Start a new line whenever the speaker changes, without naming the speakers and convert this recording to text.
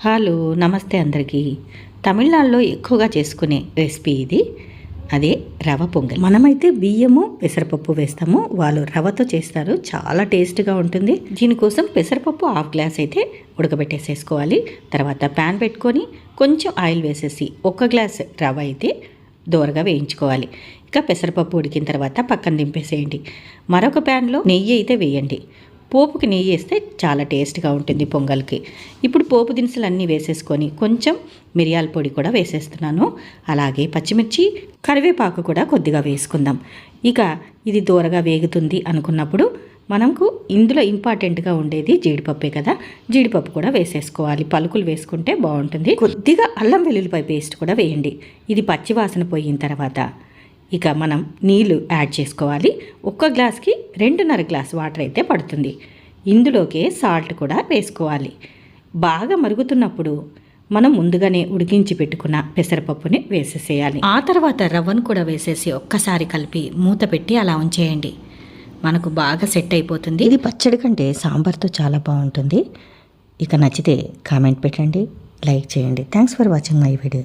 Hello నమస్తే అందరికీ. తమిళనాడులో ఎక్కువగా చేసుకునే రెసిపీ ఇది. అదే రవ పొంగల్. మనమైతే బియ్యము పెసరపప్పు వేస్తాము, వాళ్ళు రవతో చేస్తారు. చాలా టేస్ట్గా ఉంటుంది. దీనికోసం పెసరపప్పు హాఫ్ గ్లాస్ అయితే ఉడకబెట్టేసేసుకోవాలి. తర్వాత ప్యాన్ పెట్టుకొని కొంచెం ఆయిల్ వేసేసి 1 గ్లాస్ రవ అయితే దోరగా వేయించుకోవాలి. ఇక పెసరపప్పు ఉడికిన తర్వాత పక్కన దింపేసేయండి. మరొక ప్యాన్లో నెయ్యి అయితే వేయండి. పోపుకి నెయ్యి వేస్తే చాలా టేస్ట్గా ఉంటుంది పొంగల్కి. ఇప్పుడు పోపు దినుసులు అన్నీ వేసేసుకొని కొంచెం మిరియాల పొడి కూడా వేసేస్తున్నాను. అలాగే పచ్చిమిర్చి, కరివేపాకు కూడా కొద్దిగా వేసుకుందాం. ఇక ఇది దూరగా వేగుతుంది అనుకున్నప్పుడు మనకు ఇందులో ఇంపార్టెంట్గా ఉండేది జీడిపప్పే కదా, జీడిపప్పు కూడా వేసేసుకోవాలి. పలుకులు వేసుకుంటే బాగుంటుంది. కొద్దిగా అల్లం వెల్లుల్లిపాయ పేస్ట్ కూడా వేయండి. ఇది పచ్చివాసన పోయిన తర్వాత ఇక మనం నీళ్లు యాడ్ చేసుకోవాలి. 1 గ్లాస్కి 2.5 గ్లాస్ వాటర్ అయితే పడుతుంది. ఇందులోకే సాల్ట్ కూడా వేసుకోవాలి. బాగా మరుగుతున్నప్పుడు మనం ముందుగానే ఉడికించి పెట్టుకున్న పెసరపప్పుని వేసేసేయాలి. ఆ తర్వాత రవ్వను కూడా వేసేసి ఒక్కసారి కలిపి మూత పెట్టి అలా ఉంచేయండి. మనకు బాగా సెట్ అయిపోతుంది. ఇది పచ్చడి కంటే సాంబార్తో చాలా బాగుంటుంది. ఇక నచ్చితే కామెంట్ పెట్టండి, లైక్ చేయండి. Thanks for watching my video.